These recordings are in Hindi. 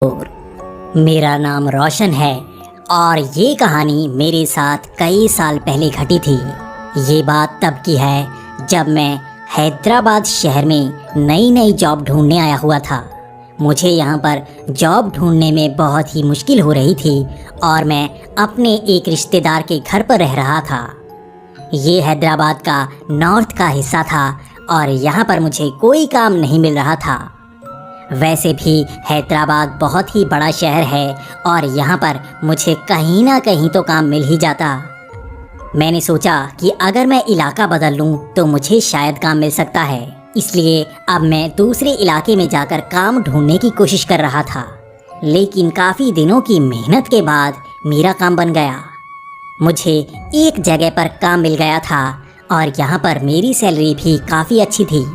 मेरा नाम रोशन है और ये कहानी मेरे साथ कई साल पहले घटी थी। ये बात तब की है जब मैं हैदराबाद शहर में नई नई जॉब ढूंढने आया हुआ था। मुझे यहाँ पर जॉब ढूंढने में बहुत ही मुश्किल हो रही थी और मैं अपने एक रिश्तेदार के घर पर रह रहा था। ये हैदराबाद का नॉर्थ का हिस्सा था और यहाँ पर मुझे कोई काम नहीं मिल रहा था। वैसे भी हैदराबाद बहुत ही बड़ा शहर है और यहाँ पर मुझे कहीं ना कहीं तो काम मिल ही जाता। मैंने सोचा कि अगर मैं इलाका बदल लूँ तो मुझे शायद काम मिल सकता है। इसलिए अब मैं दूसरे इलाके में जाकर काम ढूंढने की कोशिश कर रहा था। लेकिन काफ़ी दिनों की मेहनत के बाद मेरा काम बन गया। मुझे एक जगह पर काम मिल गया था और यहाँ पर मेरी सैलरी भी काफ़ी अच्छी थी।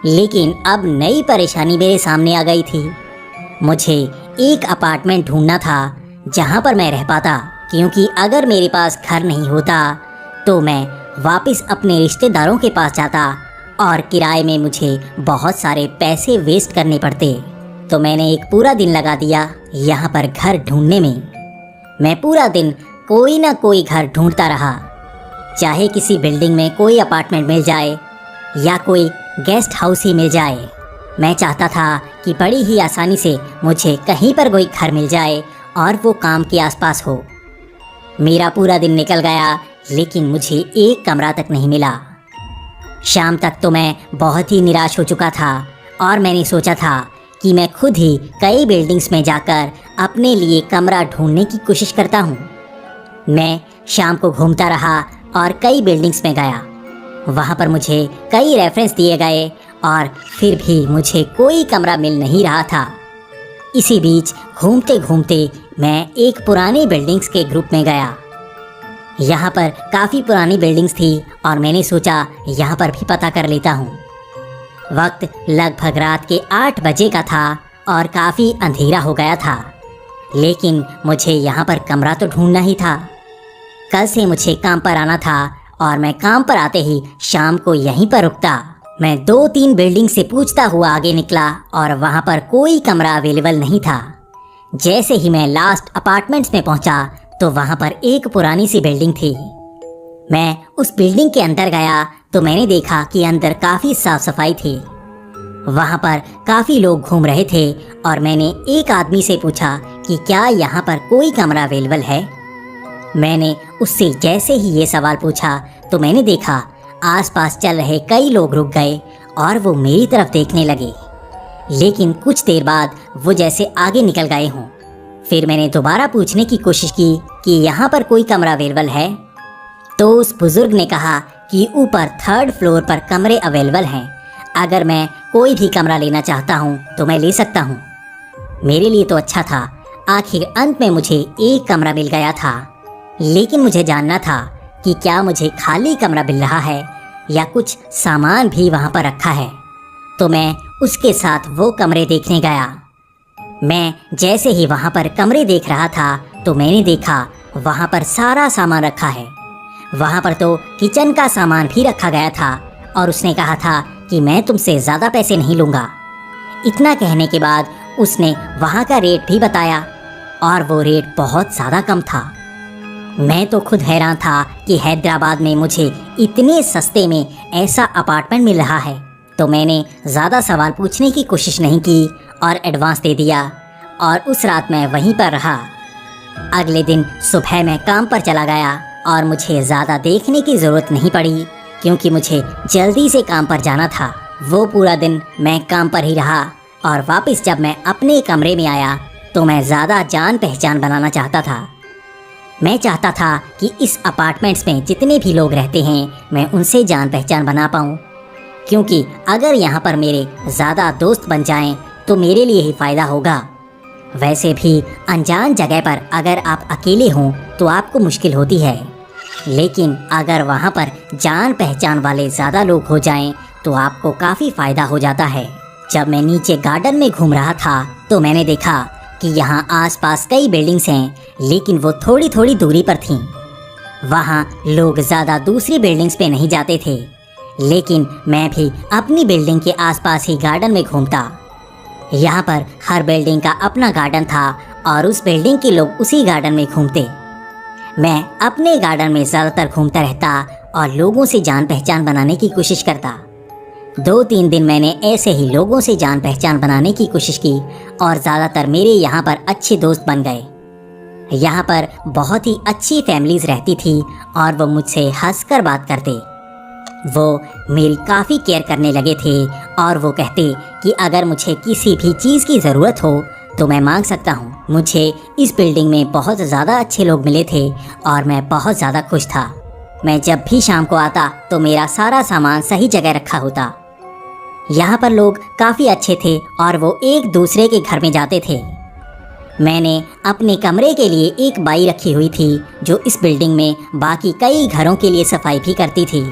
लेकिन अब नई परेशानी मेरे सामने आ गई थी। मुझे एक अपार्टमेंट ढूंढना था जहाँ पर मैं रह पाता, क्योंकि अगर मेरे पास घर नहीं होता तो मैं वापस अपने रिश्तेदारों के पास जाता और किराए में मुझे बहुत सारे पैसे वेस्ट करने पड़ते। तो मैंने एक पूरा दिन लगा दिया यहाँ पर घर ढूंढने में। मैं पूरा दिन कोई ना कोई घर ढूंढता रहा, चाहे किसी बिल्डिंग में कोई अपार्टमेंट मिल जाए या कोई गेस्ट हाउस ही मिल जाए। मैं चाहता था कि बड़ी ही आसानी से मुझे कहीं पर कोई घर मिल जाए और वो काम के आसपास हो। मेरा पूरा दिन निकल गया लेकिन मुझे एक कमरा तक नहीं मिला। शाम तक तो मैं बहुत ही निराश हो चुका था और मैंने सोचा था कि मैं खुद ही कई बिल्डिंग्स में जाकर अपने लिए कमरा ढूंढने की कोशिश करता हूँ। मैं शाम को घूमता रहा और कई बिल्डिंग्स में गया। वहाँ पर मुझे कई रेफरेंस दिए गए और फिर भी मुझे कोई कमरा मिल नहीं रहा था। इसी बीच घूमते घूमते मैं एक पुरानी बिल्डिंग्स के ग्रुप में गया। यहाँ पर काफ़ी पुरानी बिल्डिंग्स थी और मैंने सोचा यहाँ पर भी पता कर लेता हूँ। वक्त लगभग रात के 8 बजे का था और काफ़ी अंधेरा हो गया था। लेकिन मुझे यहाँ पर कमरा तो ढूंढना ही था। कल से मुझे काम पर आना था और मैं काम पर आते ही शाम को यहीं पर रुकता। मैं 2-3 बिल्डिंग से पूछता हुआ आगे निकला और वहाँ पर कोई कमरा अवेलेबल नहीं था। जैसे ही मैं लास्ट अपार्टमेंट्स में पहुँचा तो वहाँ पर एक पुरानी सी बिल्डिंग थी। मैं उस बिल्डिंग के अंदर गया तो मैंने देखा कि अंदर काफ़ी साफ सफाई थी। वहाँ पर काफ़ी लोग घूम रहे थे और मैंने एक आदमी से पूछा कि क्या यहाँ पर कोई कमरा अवेलेबल है। मैंने उससे जैसे ही ये सवाल पूछा तो मैंने देखा आसपास चल रहे कई लोग रुक गए और वो मेरी तरफ देखने लगे। लेकिन कुछ देर बाद वो जैसे आगे निकल गए हों। फिर मैंने दोबारा पूछने की कोशिश की कि यहाँ पर कोई कमरा अवेलेबल है। तो उस बुजुर्ग ने कहा कि ऊपर 3rd फ्लोर पर कमरे अवेलेबल हैं। अगर मैं कोई भी कमरा लेना चाहता हूँ तो मैं ले सकता हूँ। मेरे लिए तो अच्छा था, आखिर अंत में मुझे एक कमरा मिल गया था। लेकिन मुझे जानना था कि क्या मुझे खाली कमरा मिल रहा है या कुछ सामान भी वहाँ पर रखा है। तो मैं उसके साथ वो कमरे देखने गया। मैं जैसे ही वहाँ पर कमरे देख रहा था तो मैंने देखा वहाँ पर सारा सामान रखा है। वहाँ पर तो किचन का सामान भी रखा गया था और उसने कहा था कि मैं तुमसे ज़्यादा पैसे नहीं लूँगा। इतना कहने के बाद उसने वहाँ का रेट भी बताया और वो रेट बहुत ज़्यादा कम था। मैं तो खुद हैरान था कि हैदराबाद में मुझे इतने सस्ते में ऐसा अपार्टमेंट मिल रहा है। तो मैंने ज़्यादा सवाल पूछने की कोशिश नहीं की और एडवांस दे दिया और उस रात मैं वहीं पर रहा। अगले दिन सुबह मैं काम पर चला गया और मुझे ज़्यादा देखने की ज़रूरत नहीं पड़ी क्योंकि मुझे जल्दी से काम पर जाना था। वो पूरा दिन मैं काम पर ही रहा और वापस जब मैं अपने कमरे में आया तो मैं ज़्यादा जान पहचान बनाना चाहता था। मैं चाहता था कि इस अपार्टमेंट्स में जितने भी लोग रहते हैं मैं उनसे जान पहचान बना पाऊँ, क्योंकि अगर यहाँ पर मेरे ज़्यादा दोस्त बन जाएं तो मेरे लिए ही फ़ायदा होगा। वैसे भी अनजान जगह पर अगर आप अकेले हों तो आपको मुश्किल होती है, लेकिन अगर वहाँ पर जान पहचान वाले ज़्यादा लोग हो जाएं तो आपको काफ़ी फ़ायदा हो जाता है। जब मैं नीचे गार्डन में घूम रहा था तो मैंने देखा कि यहाँ आसपास कई बिल्डिंग्स हैं, लेकिन वो थोड़ी थोड़ी दूरी पर थीं। वहाँ लोग ज़्यादा दूसरी बिल्डिंग्स पे नहीं जाते थे, लेकिन मैं भी अपनी बिल्डिंग के आसपास ही गार्डन में घूमता। यहाँ पर हर बिल्डिंग का अपना गार्डन था और उस बिल्डिंग के लोग उसी गार्डन में घूमते। मैं अपने गार्डन में ज़्यादातर घूमता रहता और लोगों से जान पहचान बनाने की कोशिश करता। 2-3 दिन मैंने ऐसे ही लोगों से जान पहचान बनाने की कोशिश की और ज़्यादातर मेरे यहाँ पर अच्छे दोस्त बन गए। यहाँ पर बहुत ही अच्छी फैमिलीज रहती थी और वो मुझसे हंसकर बात करते। वो मेरी काफ़ी केयर करने लगे थे और वो कहते कि अगर मुझे किसी भी चीज़ की ज़रूरत हो तो मैं मांग सकता हूँ। मुझे इस बिल्डिंग में बहुत ज़्यादा अच्छे लोग मिले थे और मैं बहुत ज़्यादा खुश था। मैं जब भी शाम को आता तो मेरा सारा सामान सही जगह रखा होता। यहाँ पर लोग काफ़ी अच्छे थे और वो एक दूसरे के घर में जाते थे। मैंने अपने कमरे के लिए एक बाई रखी हुई थी जो इस बिल्डिंग में बाकी कई घरों के लिए सफाई भी करती थी।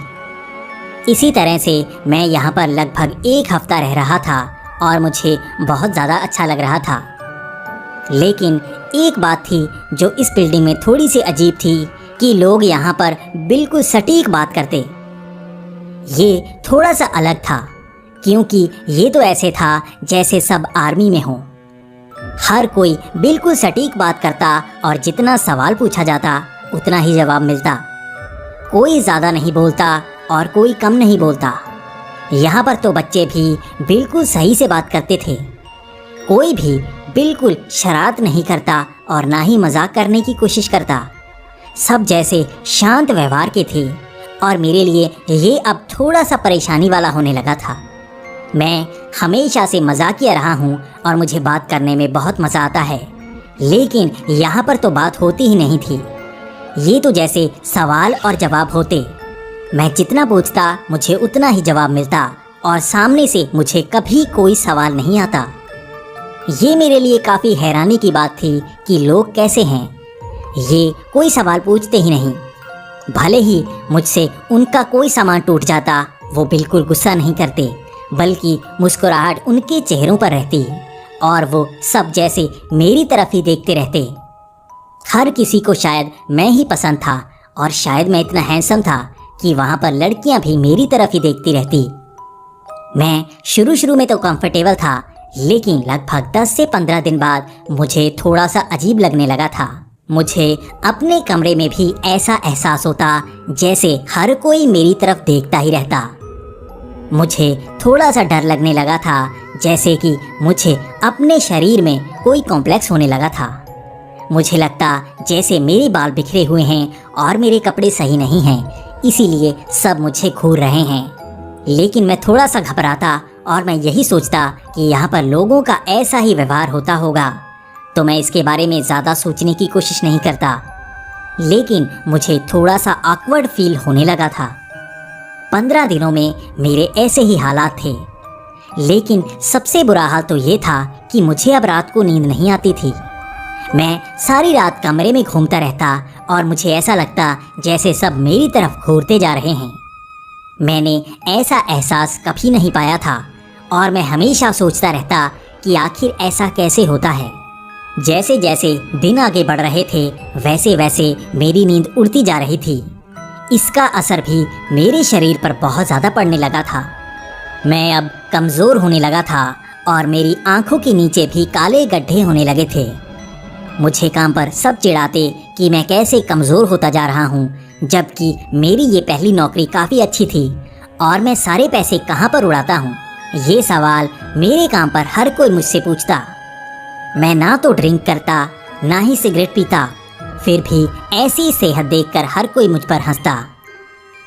इसी तरह से मैं यहाँ पर लगभग 1 हफ्ता रह रहा था और मुझे बहुत ज़्यादा अच्छा लग रहा था। लेकिन एक बात थी जो इस बिल्डिंग में थोड़ी सी अजीब थी कि लोग यहाँ पर बिल्कुल सटीक बात करते। ये थोड़ा सा अलग था क्योंकि ये तो ऐसे था जैसे सब आर्मी में हो। हर कोई बिल्कुल सटीक बात करता और जितना सवाल पूछा जाता उतना ही जवाब मिलता। कोई ज़्यादा नहीं बोलता और कोई कम नहीं बोलता। यहाँ पर तो बच्चे भी बिल्कुल सही से बात करते थे। कोई भी बिल्कुल शरारत नहीं करता और ना ही मजाक करने की कोशिश करता। सब जैसे शांत व्यवहार के थे और मेरे लिए ये अब थोड़ा सा परेशानी वाला होने लगा था। मैं हमेशा से मजाकिया रहा हूँ और मुझे बात करने में बहुत मज़ा आता है, लेकिन यहाँ पर तो बात होती ही नहीं थी। ये तो जैसे सवाल और जवाब होते। मैं जितना पूछता मुझे उतना ही जवाब मिलता और सामने से मुझे कभी कोई सवाल नहीं आता। ये मेरे लिए काफ़ी हैरानी की बात थी कि लोग कैसे हैं, ये कोई सवाल पूछते ही नहीं। भले ही मुझसे उनका कोई सामान टूट जाता वो बिल्कुल गुस्सा नहीं करते, बल्कि मुस्कुराहट उनके चेहरों पर रहती और वो सब जैसे मेरी तरफ ही देखते रहते। हर किसी को शायद मैं ही पसंद था और शायद मैं इतना हैंडसम था कि वहाँ पर लड़कियाँ भी मेरी तरफ ही देखती रहती। मैं शुरू में तो कंफर्टेबल था, लेकिन लगभग 10 से 15 दिन बाद मुझे थोड़ा सा अजीब लगने लगा था। मुझे अपने कमरे में भी ऐसा एहसास होता जैसे हर कोई मेरी तरफ देखता ही रहता। मुझे थोड़ा सा डर लगने लगा था, जैसे कि मुझे अपने शरीर में कोई कॉम्प्लेक्स होने लगा था। मुझे लगता जैसे मेरे बाल बिखरे हुए हैं और मेरे कपड़े सही नहीं हैं, इसीलिए सब मुझे घूर रहे हैं। लेकिन मैं थोड़ा सा घबराता और मैं यही सोचता कि यहाँ पर लोगों का ऐसा ही व्यवहार होता होगा, तो मैं इसके बारे में ज़्यादा सोचने की कोशिश नहीं करता। लेकिन मुझे थोड़ा सा ऑकवर्ड फील होने लगा था। 15 दिनों में मेरे ऐसे ही हालात थे। लेकिन सबसे बुरा हाल तो ये था कि मुझे अब रात को नींद नहीं आती थी। मैं सारी रात कमरे में घूमता रहता और मुझे ऐसा लगता जैसे सब मेरी तरफ घूरते जा रहे हैं। मैंने ऐसा एहसास कभी नहीं पाया था और मैं हमेशा सोचता रहता कि आखिर ऐसा कैसे होता है। जैसे जैसे दिन आगे बढ़ रहे थे वैसे वैसे मेरी नींद उड़ती जा रही थी। इसका असर भी मेरे शरीर पर बहुत ज़्यादा पड़ने लगा था। मैं अब कमज़ोर होने लगा था और मेरी आंखों के नीचे भी काले गड्ढे होने लगे थे। मुझे काम पर सब चिढ़ाते कि मैं कैसे कमज़ोर होता जा रहा हूँ, जबकि मेरी ये पहली नौकरी काफ़ी अच्छी थी और मैं सारे पैसे कहाँ पर उड़ाता हूँ। ये सवाल मेरे काम पर हर कोई मुझसे पूछता। मैं ना तो ड्रिंक करता ना ही सिगरेट पीता, फिर भी ऐसी सेहत देखकर हर कोई मुझ पर हंसता।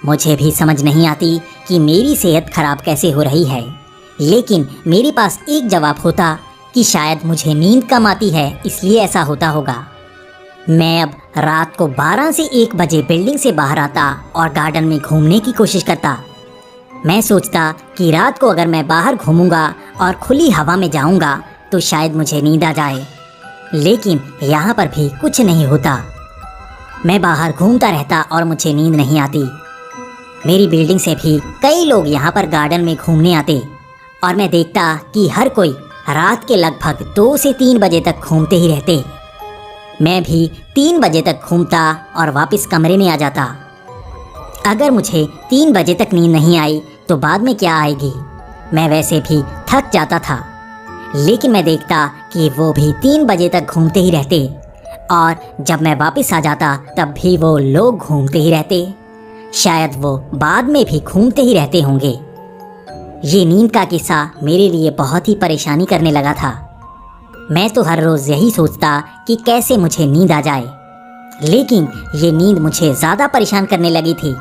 मुझे भी समझ नहीं आती कि मेरी सेहत खराब कैसे हो रही है, लेकिन मेरे पास एक जवाब होता कि शायद मुझे नींद कम आती है इसलिए ऐसा होता होगा। मैं अब रात को 12 से 1 बजे बिल्डिंग से बाहर आता और गार्डन में घूमने की कोशिश करता। मैं सोचता कि रात को अगर मैं बाहर घूमूंगा और खुली हवा में जाऊंगा तो शायद मुझे नींद आ जाए, लेकिन यहाँ पर भी कुछ नहीं होता। मैं बाहर घूमता रहता और मुझे नींद नहीं आती। मेरी बिल्डिंग से भी कई लोग यहाँ पर गार्डन में घूमने आते और मैं देखता कि हर कोई रात के लगभग 2 से 3 बजे तक घूमते ही रहते। मैं भी 3 बजे तक घूमता और वापस कमरे में आ जाता। अगर मुझे 3 बजे तक नींद नहीं आई तो बाद में क्या आएगी। मैं वैसे भी थक जाता था, लेकिन मैं देखता कि वो भी 3 बजे तक घूमते ही रहते और जब मैं वापस आ जाता तब भी वो लोग घूमते ही रहते। शायद वो बाद में भी घूमते ही रहते होंगे। ये नींद का किस्सा मेरे लिए बहुत ही परेशानी करने लगा था। मैं तो हर रोज़ यही सोचता कि कैसे मुझे नींद आ जाए, लेकिन ये नींद मुझे ज़्यादा परेशान करने लगी थी।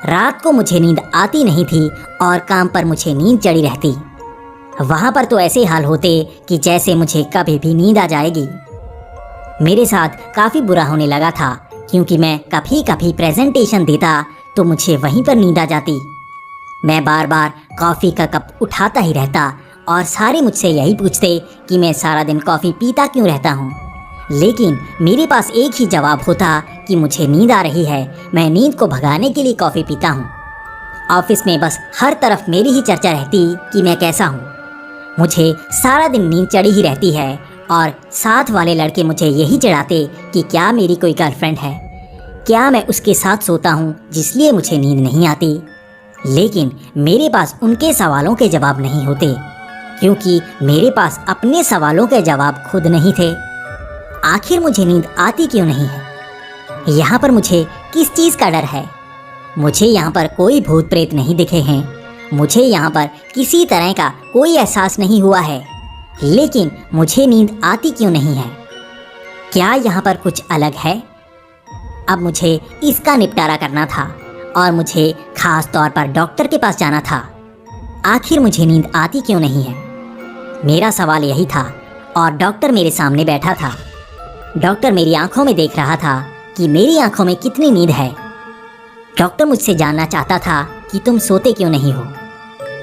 रात को मुझे नींद आती नहीं थी और काम पर मुझे नींद चढ़ी रहती। वहाँ पर तो ऐसे हाल होते कि जैसे मुझे कभी भी नींद आ जाएगी। मेरे साथ काफ़ी बुरा होने लगा था, क्योंकि मैं कभी कभी प्रेजेंटेशन देता तो मुझे वहीं पर नींद आ जाती। मैं बार बार कॉफ़ी का कप उठाता ही रहता और सारे मुझसे यही पूछते कि मैं सारा दिन कॉफ़ी पीता क्यों रहता हूँ। लेकिन मेरे पास एक ही जवाब होता कि मुझे नींद आ रही है, मैं नींद को भगाने के लिए कॉफ़ी पीता हूँ। ऑफिस में बस हर तरफ मेरी ही चर्चा रहती कि मैं कैसा हूँ। मुझे सारा दिन नींद चढ़ी ही रहती है और साथ वाले लड़के मुझे यही चिढ़ाते कि क्या मेरी कोई गर्लफ्रेंड है, क्या मैं उसके साथ सोता हूँ जिसलिए मुझे नींद नहीं आती। लेकिन मेरे पास उनके सवालों के जवाब नहीं होते, क्योंकि मेरे पास अपने सवालों के जवाब खुद नहीं थे। आखिर मुझे नींद आती क्यों नहीं है? यहाँ पर मुझे किस चीज़ का डर है? मुझे यहाँ पर कोई भूत प्रेत नहीं दिखे हैं, मुझे यहाँ पर किसी तरह का कोई एहसास नहीं हुआ है, लेकिन मुझे नींद आती क्यों नहीं है? क्या यहाँ पर कुछ अलग है? अब मुझे इसका निपटारा करना था और मुझे खास तौर पर डॉक्टर के पास जाना था। आखिर मुझे नींद आती क्यों नहीं है? मेरा सवाल यही था और डॉक्टर मेरे सामने बैठा था। डॉक्टर मेरी आंखों में देख रहा था कि मेरी आंखों में कितनी नींद है। डॉक्टर मुझसे जानना चाहता था कि तुम सोते क्यों नहीं हो।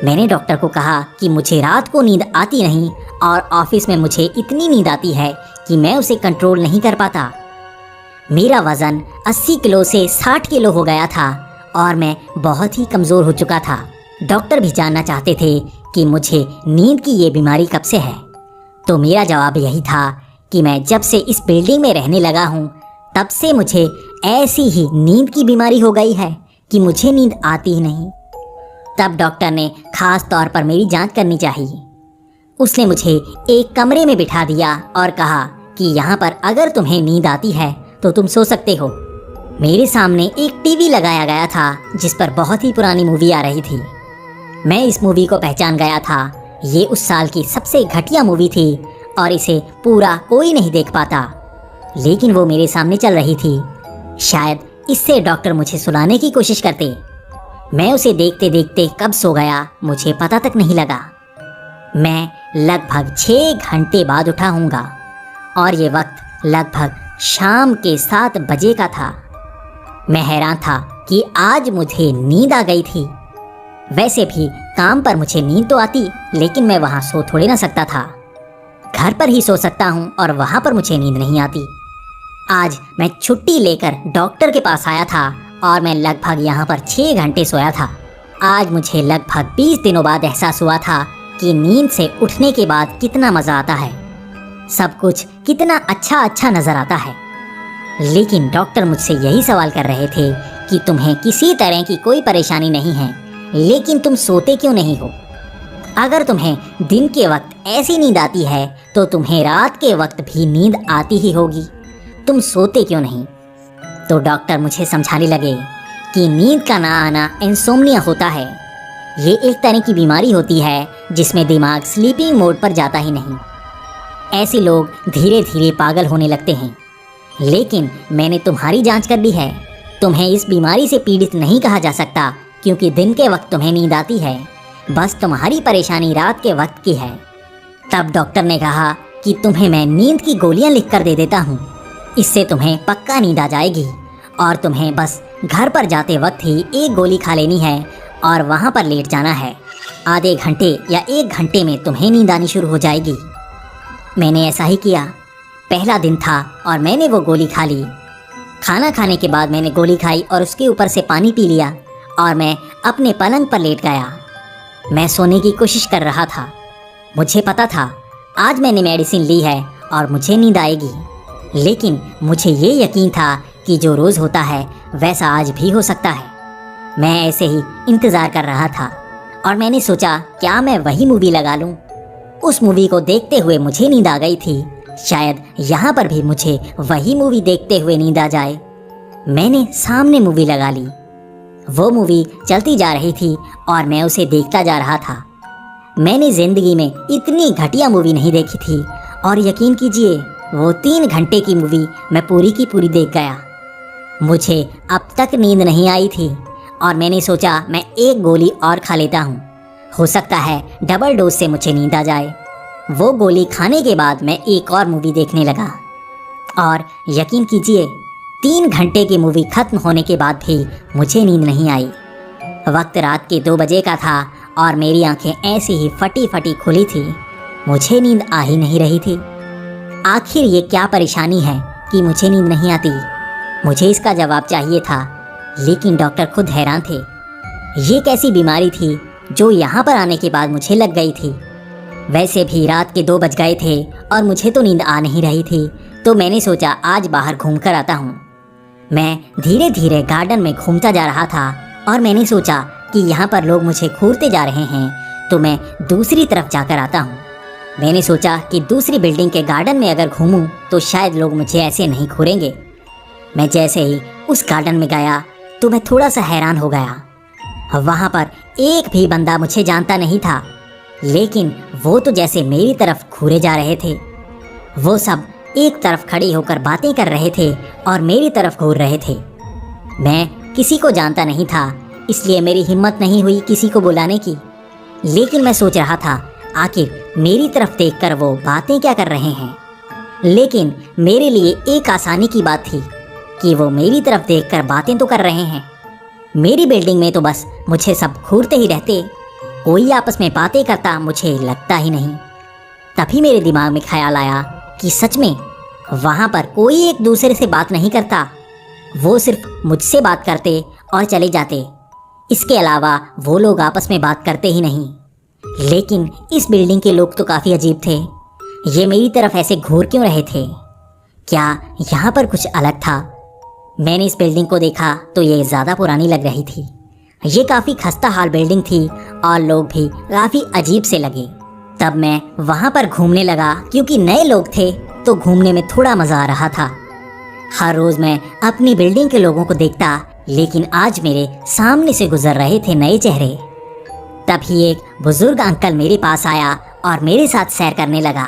मैंने डॉक्टर को कहा कि मुझे रात को नींद आती नहीं और ऑफिस में मुझे इतनी नींद आती है कि मैं उसे कंट्रोल नहीं कर पाता। मेरा वज़न 80 किलो से 60 किलो हो गया था और मैं बहुत ही कमज़ोर हो चुका था। डॉक्टर भी जानना चाहते थे कि मुझे नींद की ये बीमारी कब से है। तो मेरा जवाब यही था कि मैं जब से इस बिल्डिंग में रहने लगा हूँ तब से मुझे ऐसी ही नींद की बीमारी हो गई है कि मुझे नींद आती ही नहीं। तब डॉक्टर ने खास तौर पर मेरी जांच करनी चाहिए। उसने मुझे एक कमरे में बिठा दिया और कहा कि यहाँ पर अगर तुम्हें नींद आती है तो तुम सो सकते हो। मेरे सामने एक टीवी लगाया गया था जिस पर बहुत ही पुरानी मूवी आ रही थी। मैं इस मूवी को पहचान गया था। ये उस साल की सबसे घटिया मूवी थी और इसे पूरा कोई नहीं देख पाता, लेकिन वो मेरे सामने चल रही थी। शायद इससे डॉक्टर मुझे सुलाने की कोशिश करते। मैं उसे देखते देखते कब सो गया मुझे पता तक नहीं लगा। मैं लगभग 6 घंटे बाद उठा हूँगा और ये वक्त लगभग शाम के 7 बजे का था। मैं हैरान था कि आज मुझे नींद आ गई थी। वैसे भी काम पर मुझे नींद तो आती, लेकिन मैं वहाँ सो थोड़ी ना सकता था। घर पर ही सो सकता हूँ और वहाँ पर मुझे नींद नहीं आती। आज मैं छुट्टी लेकर डॉक्टर के पास आया था और मैं लगभग यहाँ पर 6 घंटे सोया था। आज मुझे लगभग 20 दिनों बाद एहसास हुआ था कि नींद से उठने के बाद कितना मज़ा आता है, सब कुछ कितना अच्छा नज़र आता है। लेकिन डॉक्टर मुझसे यही सवाल कर रहे थे कि तुम्हें किसी तरह की कोई परेशानी नहीं है, लेकिन तुम सोते क्यों नहीं हो? अगर तुम्हें दिन के वक्त ऐसी नींद आती है तो तुम्हें रात के वक्त भी नींद आती ही होगी, तुम सोते क्यों नहीं? तो डॉक्टर मुझे समझाने लगे कि नींद का ना आना इंसोम्निया होता है। ये एक तरह की बीमारी होती है जिसमें दिमाग स्लीपिंग मोड पर जाता ही नहीं। ऐसे लोग धीरे धीरे पागल होने लगते हैं। लेकिन मैंने तुम्हारी जांच कर ली है, तुम्हें इस बीमारी से पीड़ित नहीं कहा जा सकता, क्योंकि दिन के वक्त तुम्हें नींद आती है, बस तुम्हारी परेशानी रात के वक्त की है। तब डॉक्टर ने कहा कि तुम्हें मैं नींद की गोलियां लिख कर दे देता हूँ, इससे तुम्हें पक्का नींद आ जाएगी और तुम्हें बस घर पर जाते वक्त ही एक गोली खा लेनी है और वहाँ पर लेट जाना है। आधे घंटे या 1 घंटे में तुम्हें नींद आनी शुरू हो जाएगी। मैंने ऐसा ही किया। पहला दिन था और मैंने वो गोली खा ली। खाना खाने के बाद मैंने गोली खाई और उसके ऊपर से पानी पी लिया और मैं अपने पलंग पर लेट गया। मैं सोने की कोशिश कर रहा था। मुझे पता था आज मैंने मेडिसिन ली है और मुझे नींद आएगी, लेकिन मुझे ये यकीन था कि जो रोज़ होता है वैसा आज भी हो सकता है। मैं ऐसे ही इंतज़ार कर रहा था और मैंने सोचा क्या मैं वही मूवी लगा लूँ। उस मूवी को देखते हुए मुझे नींद आ गई थी। शायद यहाँ पर भी मुझे वही मूवी देखते हुए नींद आ जाए। मैंने सामने मूवी लगा ली। वो मूवी चलती जा रही थी और मैं उसे देखता जा रहा था। मैंने ज़िंदगी में इतनी घटिया मूवी नहीं देखी थी और यकीन कीजिए वो 3 घंटे की मूवी मैं पूरी की पूरी देख गया। मुझे अब तक नींद नहीं आई थी और मैंने सोचा मैं एक गोली और खा लेता हूँ, हो सकता है डबल डोज से मुझे नींद आ जाए। वो गोली खाने के बाद मैं एक और मूवी देखने लगा और यकीन कीजिए 3 घंटे की मूवी खत्म होने के बाद भी मुझे नींद नहीं आई। वक्त रात के 2 बजे का था और मेरी आंखें ऐसी ही फटी फटी खुली थी। मुझे नींद आ ही नहीं रही थी। आखिर ये क्या परेशानी है कि मुझे नींद नहीं आती? मुझे इसका जवाब चाहिए था, लेकिन डॉक्टर खुद हैरान थे। ये कैसी बीमारी थी जो यहाँ पर आने के बाद मुझे लग गई थी? वैसे भी रात के 2 बज गए थे और मुझे तो नींद आ नहीं रही थी, तो मैंने सोचा आज बाहर घूम कर आता हूँ। मैं धीरे धीरे गार्डन में घूमता जा रहा था और मैंने सोचा कि यहाँ पर लोग मुझे घूरते जा रहे हैं, तो मैं दूसरी तरफ जाकर आता हूँ। मैंने सोचा कि दूसरी बिल्डिंग के गार्डन में अगर घूमूं तो शायद लोग मुझे ऐसे नहीं घूरेंगे। मैं जैसे ही उस गार्डन में गया तो मैं थोड़ा सा हैरान हो गया। वहाँ पर एक भी बंदा मुझे जानता नहीं था, लेकिन वो तो जैसे मेरी तरफ घूरे जा रहे थे। वो सब एक तरफ खड़े होकर बातें कर रहे थे और मेरी तरफ घूर रहे थे। मैं किसी को जानता नहीं था, इसलिए मेरी हिम्मत नहीं हुई किसी को बुलाने की। लेकिन मैं सोच रहा था आखिर मेरी तरफ देखकर वो बातें क्या कर रहे हैं। लेकिन मेरे लिए एक आसानी की बात थी कि वो मेरी तरफ देखकर बातें तो कर रहे हैं। मेरी बिल्डिंग में तो बस मुझे सब घूरते ही रहते, कोई आपस में बातें करता मुझे लगता ही नहीं। तभी मेरे दिमाग में ख्याल आया कि सच में वहाँ पर कोई एक दूसरे से बात नहीं करता, वो सिर्फ मुझसे बात करते और चले जाते। इसके अलावा वो लोग आपस में बात करते ही नहीं। लेकिन इस बिल्डिंग के लोग तो काफ़ी अजीब थे। ये मेरी तरफ ऐसे घूर क्यों रहे थे? क्या यहाँ पर कुछ अलग था? मैंने इस बिल्डिंग को देखा तो ये ज़्यादा पुरानी लग रही थी। ये काफ़ी खस्ता हाल बिल्डिंग थी और लोग भी काफ़ी अजीब से लगे। तब मैं वहाँ पर घूमने लगा, क्योंकि नए लोग थे तो घूमने में थोड़ा मज़ा आ रहा था। हर रोज़ मैं अपनी बिल्डिंग के लोगों को देखता, लेकिन आज मेरे सामने से गुजर रहे थे नए चेहरे। तभी एक बुजुर्ग अंकल मेरे पास आया और मेरे साथ सैर करने लगा,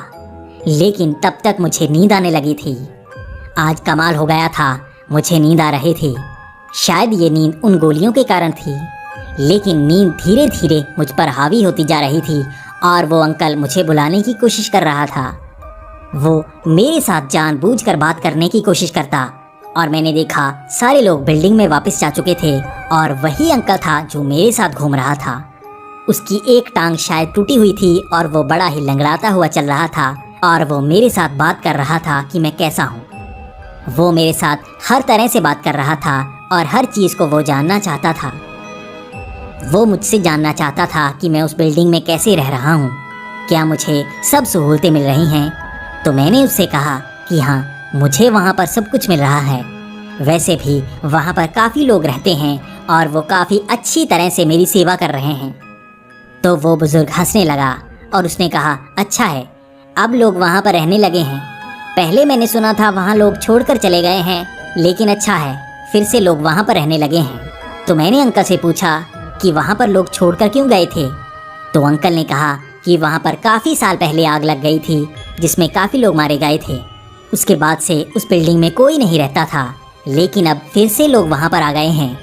लेकिन तब तक मुझे नींद आने लगी थी। आज कमाल हो गया था, मुझे नींद आ रही थी। शायद ये नींद उन गोलियों के कारण थी, लेकिन नींद धीरे धीरे मुझ पर हावी होती जा रही थी और वो अंकल मुझे बुलाने की कोशिश कर रहा था। वो मेरे साथ जानबूझकर बात करने की कोशिश करता और मैंने देखा सारे लोग बिल्डिंग में वापस जा चुके थे और वही अंकल था जो मेरे साथ घूम रहा था। उसकी एक टांग शायद टूटी हुई थी और वो बड़ा ही लंगड़ाता हुआ चल रहा था और वो मेरे साथ बात कर रहा था कि मैं कैसा हूँ। वो मेरे साथ हर तरह से बात कर रहा था और हर चीज़ को वो जानना चाहता था। वो मुझसे जानना चाहता था कि मैं उस बिल्डिंग में कैसे रह रहा हूँ, क्या मुझे सब सहूलतें मिल रही हैं। तो मैंने उससे कहा कि हाँ, मुझे वहाँ पर सब कुछ मिल रहा है। वैसे भी वहाँ पर काफ़ी लोग रहते हैं और वो काफ़ी अच्छी तरह से मेरी सेवा कर रहे हैं। तो वो बुज़ुर्ग हंसने लगा और उसने कहा, अच्छा है, अब लोग वहाँ पर रहने लगे हैं। पहले मैंने सुना था वहाँ लोग छोड़कर चले गए हैं, लेकिन अच्छा है, फिर से लोग वहाँ पर रहने लगे हैं। तो मैंने अंकल से पूछा कि वहाँ पर लोग छोड़कर क्यों गए थे। तो अंकल ने कहा कि वहाँ पर काफ़ी साल पहले आग लग गई थी, जिसमें काफ़ी लोग मारे गए थे। उसके बाद से उस बिल्डिंग में कोई नहीं रहता था, लेकिन अब फिर से लोग वहाँ पर आ गए हैं।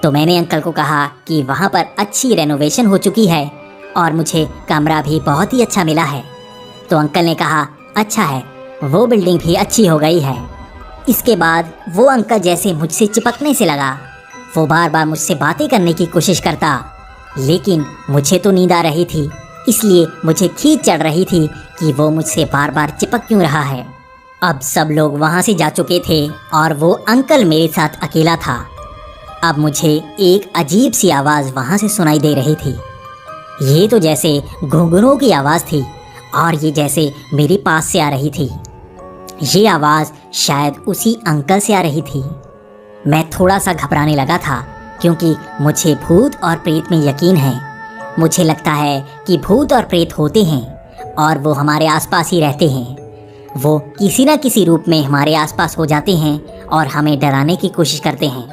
तो मैंने अंकल को कहा कि वहाँ पर अच्छी रेनोवेशन हो चुकी है और मुझे कमरा भी बहुत ही अच्छा मिला है। तो अंकल ने कहा, अच्छा है, वो बिल्डिंग भी अच्छी हो गई है। इसके बाद वो अंकल जैसे मुझसे चिपकने से लगा। वो बार बार मुझसे बातें करने की कोशिश करता, लेकिन मुझे तो नींद आ रही थी, इसलिए मुझे खींच चढ़ रही थी कि वो मुझसे बार बार चिपक क्यों रहा है। अब सब लोग वहाँ से जा चुके थे और वो अंकल मेरे साथ अकेला था। अब मुझे एक अजीब सी आवाज़ वहाँ से सुनाई दे रही थी। ये तो जैसे घुंघरूओं की आवाज़ थी और ये जैसे मेरे पास से आ रही थी। ये आवाज़ शायद उसी अंकल से आ रही थी। मैं थोड़ा सा घबराने लगा था, क्योंकि मुझे भूत और प्रेत में यकीन है। मुझे लगता है कि भूत और प्रेत होते हैं और वो हमारे आसपास ही रहते हैं। वो किसी न किसी रूप में हमारे आसपास हो जाते हैं और हमें डराने की कोशिश करते हैं।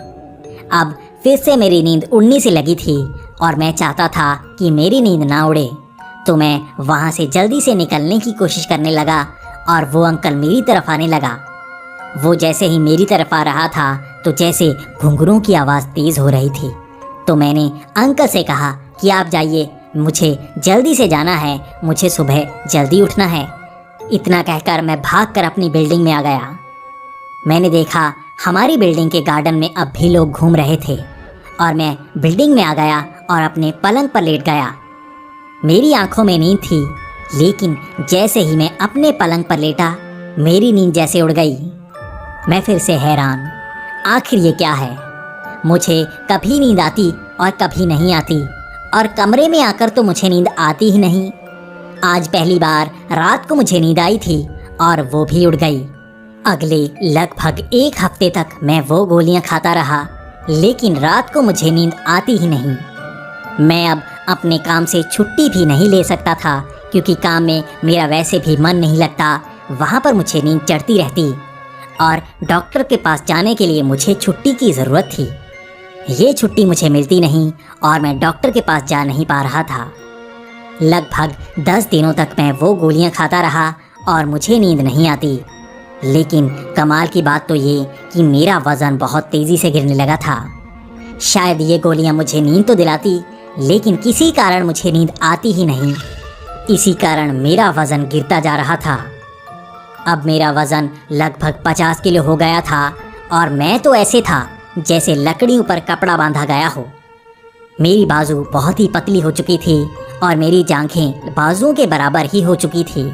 अब फिर से मेरी नींद उड़ने से लगी थी और मैं चाहता था कि मेरी नींद ना उड़े, तो मैं वहाँ से जल्दी से निकलने की कोशिश करने लगा और वो अंकल मेरी तरफ आने लगा। वो जैसे ही मेरी तरफ आ रहा था तो जैसे घुंघरूं की आवाज़ तेज़ हो रही थी। तो मैंने अंकल से कहा कि आप जाइए, मुझे जल्दी से जाना है, मुझे सुबह जल्दी उठना है। इतना कहकर मैं भागकर अपनी बिल्डिंग में आ गया। मैंने देखा हमारी बिल्डिंग के गार्डन में अब भी लोग घूम रहे थे और मैं बिल्डिंग में आ गया और अपने पलंग पर लेट गया। मेरी आंखों में नींद थी, लेकिन जैसे ही मैं अपने पलंग पर लेटा मेरी नींद जैसे उड़ गई। मैं फिर से हैरान, आखिर ये क्या है? मुझे कभी नींद आती और कभी नहीं आती, और कमरे में आकर तो मुझे नींद आती ही नहीं। आज पहली बार रात को मुझे नींद आई थी और वो भी उड़ गई। अगले लगभग 1 हफ्ते तक मैं वो गोलियां खाता रहा, लेकिन रात को मुझे नींद आती ही नहीं। मैं अब अपने काम से छुट्टी भी नहीं ले सकता था, क्योंकि काम में मेरा वैसे भी मन नहीं लगता। वहाँ पर मुझे नींद चढ़ती रहती और डॉक्टर के पास जाने के लिए मुझे छुट्टी की ज़रूरत थी। ये छुट्टी मुझे मिलती नहीं और मैं डॉक्टर के पास जा नहीं पा रहा था। लगभग 10 दिनों तक मैं वो गोलियां खाता रहा और मुझे नींद नहीं आती। लेकिन कमाल की बात तो ये कि मेरा वज़न बहुत तेज़ी से गिरने लगा था। शायद ये गोलियां मुझे नींद तो दिलाती, लेकिन किसी कारण मुझे नींद आती ही नहीं। इसी कारण मेरा वज़न गिरता जा रहा था। अब मेरा वज़न लगभग 50 किलो हो गया था और मैं तो ऐसे था जैसे लकड़ियों पर कपड़ा बांधा गया हो। मेरी बाजू बहुत ही पतली हो चुकी थी और मेरी जांघें बाजुओं के बराबर ही हो चुकी थी।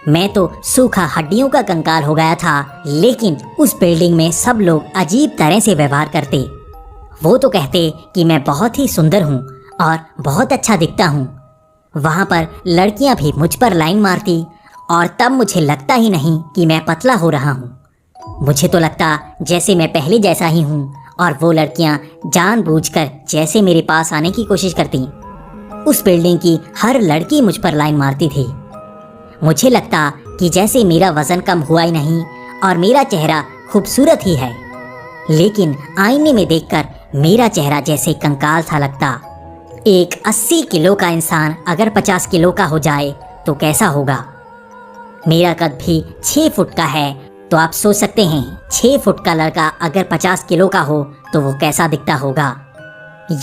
मैं तो सूखा हड्डियों का कंकाल हो गया था, लेकिन उस बिल्डिंग में सब लोग अजीब तरह से व्यवहार करते। वो तो कहते कि मैं बहुत ही सुंदर हूँ और बहुत अच्छा दिखता हूँ। वहाँ पर लड़कियाँ भी मुझ पर लाइन मारती और तब मुझे लगता ही नहीं कि मैं पतला हो रहा हूँ। मुझे तो लगता जैसे मैं पहले जैसा ही हूँ और वो लड़कियाँ जानबूझकर जैसे मेरे पास आने की कोशिश करती। उस बिल्डिंग की हर लड़की मुझ पर लाइन मारती थी। मुझे लगता कि जैसे मेरा वज़न कम हुआ ही नहीं और मेरा चेहरा खूबसूरत ही है, लेकिन आईने में देखकर मेरा चेहरा जैसे कंकाल सा लगता। एक 80 किलो का इंसान अगर 50 किलो का हो जाए तो कैसा होगा? मेरा कद भी 6 फुट का है, तो आप सोच सकते हैं 6 फुट का लड़का अगर 50 किलो का हो तो वो कैसा दिखता होगा।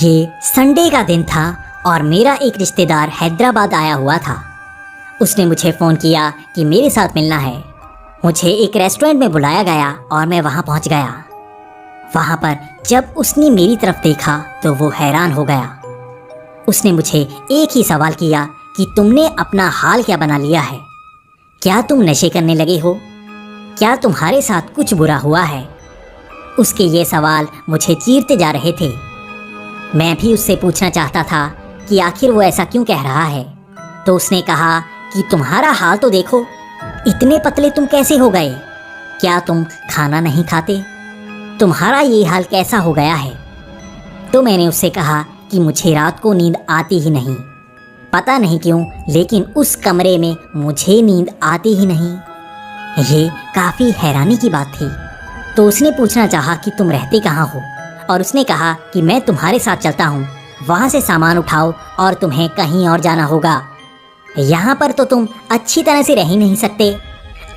ये संडे का दिन था और मेरा एक रिश्तेदार हैदराबाद आया हुआ था। उसने मुझे फ़ोन किया कि मेरे साथ मिलना है। मुझे एक रेस्टोरेंट में बुलाया गया और मैं वहाँ पहुँच गया। वहाँ पर जब उसने मेरी तरफ देखा तो वो हैरान हो गया। उसने मुझे एक ही सवाल किया कि तुमने अपना हाल क्या बना लिया है? क्या तुम नशे करने लगे हो? क्या तुम्हारे साथ कुछ बुरा हुआ है? उसके ये सवाल मुझे चीरते जा रहे थे। मैं भी उससे पूछना चाहता था कि आखिर वो ऐसा क्यों कह रहा है। तो उसने कहा कि तुम्हारा हाल तो देखो, इतने पतले तुम कैसे हो गए? क्या तुम खाना नहीं खाते? तुम्हारा ये हाल कैसा हो गया है? तो मैंने उससे कहा कि मुझे रात को नींद आती ही नहीं। पता नहीं क्यों, लेकिन उस कमरे में मुझे नींद आती ही नहीं। ये काफ़ी हैरानी की बात थी। तो उसने पूछना चाहा कि तुम रहते कहाँ हो, और उसने कहा कि मैं तुम्हारे साथ चलता हूँ, वहाँ से सामान उठाओ और तुम्हें कहीं और जाना होगा। यहाँ पर तो तुम अच्छी तरह से रह ही नहीं सकते।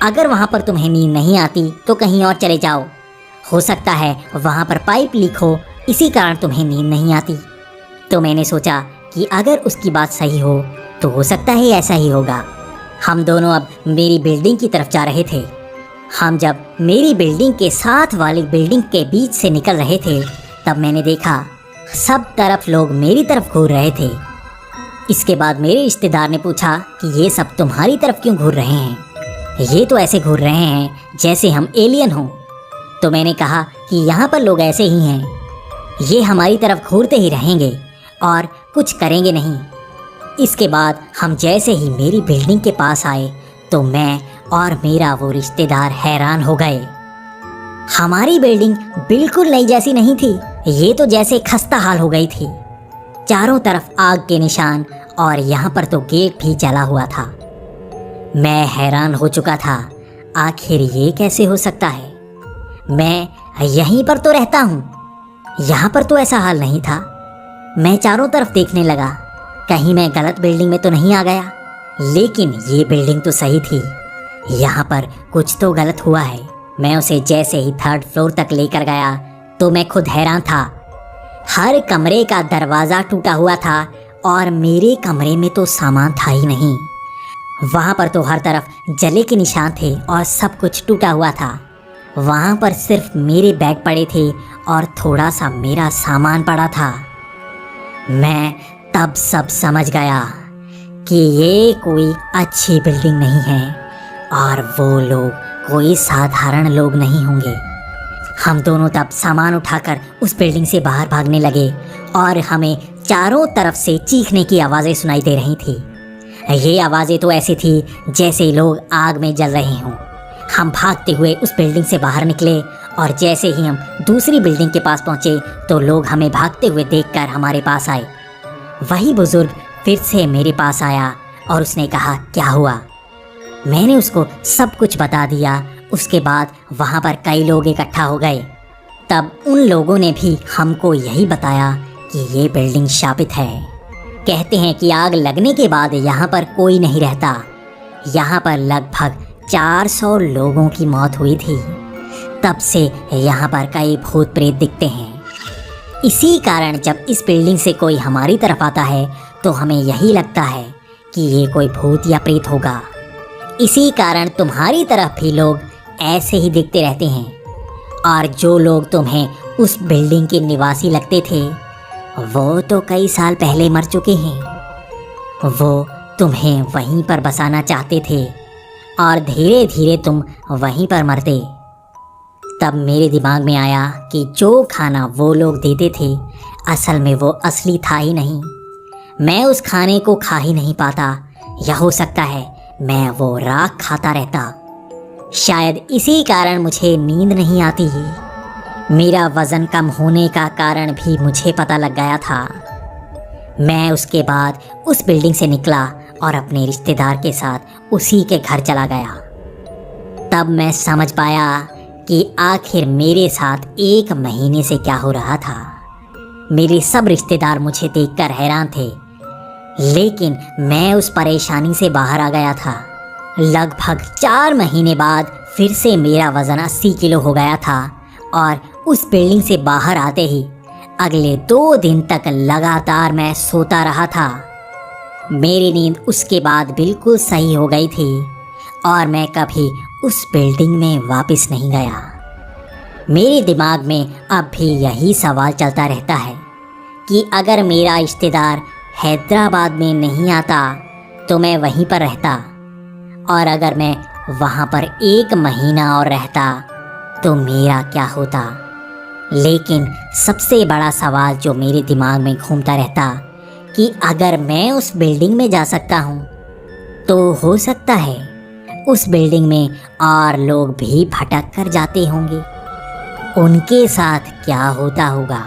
अगर वहाँ पर तुम्हें नींद नहीं आती तो कहीं और चले जाओ। हो सकता है वहाँ पर पाइप लीक हो, इसी कारण तुम्हें नींद नहीं आती। तो मैंने सोचा कि अगर उसकी बात सही हो तो हो सकता है ऐसा ही होगा। हम दोनों अब मेरी बिल्डिंग की तरफ जा रहे थे। हम जब मेरी बिल्डिंग के साथ वाली बिल्डिंग के बीच से निकल रहे थे तब मैंने देखा सब तरफ लोग मेरी तरफ घूर रहे थे। इसके बाद मेरे रिश्तेदार ने पूछा कि ये सब तुम्हारी तरफ क्यों घूर रहे हैं? ये तो ऐसे घूर रहे हैं जैसे हम एलियन हों। तो मैंने कहा कि यहाँ पर लोग ऐसे ही हैं, ये हमारी तरफ घूरते ही रहेंगे और कुछ करेंगे नहीं। इसके बाद हम जैसे ही मेरी बिल्डिंग के पास आए तो मैं और मेरा वो रिश्तेदार हैरान हो गए। हमारी बिल्डिंग बिल्कुल नई जैसी नहीं थी, ये तो जैसे खस्ता हाल हो गई थी। चारों तरफ आग के निशान और यहाँ पर तो गेट भी जला हुआ था। मैं हैरान हो चुका था, आखिर ये कैसे हो सकता है? मैं यहीं पर तो रहता हूँ, यहाँ पर तो ऐसा हाल नहीं था। मैं चारों तरफ देखने लगा, कहीं मैं गलत बिल्डिंग में तो नहीं आ गया। लेकिन ये बिल्डिंग तो सही थी, यहाँ पर कुछ तो गलत हुआ है। मैं उसे जैसे ही 3rd फ्लोर तक लेकर गया तो मैं खुद हैरान था। हर कमरे का दरवाज़ा टूटा हुआ था और मेरे कमरे में तो सामान था ही नहीं। वहाँ पर तो हर तरफ जले के निशान थे और सब कुछ टूटा हुआ था। वहाँ पर सिर्फ मेरे बैग पड़े थे और थोड़ा सा मेरा सामान पड़ा था। मैं तब सब समझ गया कि ये कोई अच्छी बिल्डिंग नहीं है और वो लोग कोई साधारण लोग नहीं होंगे। हम दोनों तब सामान उठाकर उस बिल्डिंग से बाहर भागने लगे और हमें चारों तरफ से चीखने की आवाज़ें सुनाई दे रही थी। ये आवाज़ें तो ऐसी थी जैसे लोग आग में जल रहे हों। हम भागते हुए उस बिल्डिंग से बाहर निकले और जैसे ही हम दूसरी बिल्डिंग के पास पहुँचे तो लोग हमें भागते हुए देखकर हमारे पास आए। वही बुजुर्ग फिर से मेरे पास आया और उसने कहा, क्या हुआ? मैंने उसको सब कुछ बता दिया। उसके बाद वहाँ पर कई लोग इकट्ठा हो गए। तब उन लोगों ने भी हमको यही बताया कि ये बिल्डिंग शापित है। कहते हैं कि आग लगने के बाद यहाँ पर कोई नहीं रहता। यहाँ पर लगभग 400 लोगों की मौत हुई थी। तब से यहाँ पर कई भूत प्रेत दिखते हैं। इसी कारण जब इस बिल्डिंग से कोई हमारी तरफ आता है तो हमें यही लगता है कि ये कोई भूत या प्रेत होगा। इसी कारण तुम्हारी तरफ भी लोग ऐसे ही दिखते रहते हैं। और जो लोग तुम्हें उस बिल्डिंग के निवासी लगते थे वो तो कई साल पहले मर चुके हैं। वो तुम्हें वहीं पर बसाना चाहते थे और धीरे धीरे तुम वहीं पर मरते। तब मेरे दिमाग में आया कि जो खाना वो लोग देते थे असल में वो असली था ही नहीं। मैं उस खाने को खा ही नहीं पाता, या हो सकता है मैं वो राख खाता रहता। शायद इसी कारण मुझे नींद नहीं आती। मेरा वज़न कम होने का कारण भी मुझे पता लग गया था। मैं उसके बाद उस बिल्डिंग से निकला और अपने रिश्तेदार के साथ उसी के घर चला गया। तब मैं समझ पाया कि आखिर मेरे साथ 1 महीने से क्या हो रहा था। मेरे सब रिश्तेदार मुझे देखकर हैरान थे, लेकिन मैं उस परेशानी से बाहर आ गया था। लगभग 4 महीने बाद फिर से मेरा वज़न 80 किलो हो गया था और उस बिल्डिंग से बाहर आते ही अगले 2 दिन तक लगातार मैं सोता रहा था। मेरी नींद उसके बाद बिल्कुल सही हो गई थी और मैं कभी उस बिल्डिंग में वापस नहीं गया। मेरे दिमाग में अब भी यही सवाल चलता रहता है कि अगर मेरा रिश्तेदार हैदराबाद में नहीं आता तो मैं वहीं पर रहता, और अगर मैं वहाँ पर 1 महीना और रहता तो मेरा क्या होता। लेकिन सबसे बड़ा सवाल जो मेरे दिमाग में घूमता रहता कि अगर मैं उस बिल्डिंग में जा सकता हूँ तो हो सकता है उस बिल्डिंग में और लोग भी भटक कर जाते होंगे। उनके साथ क्या होता होगा।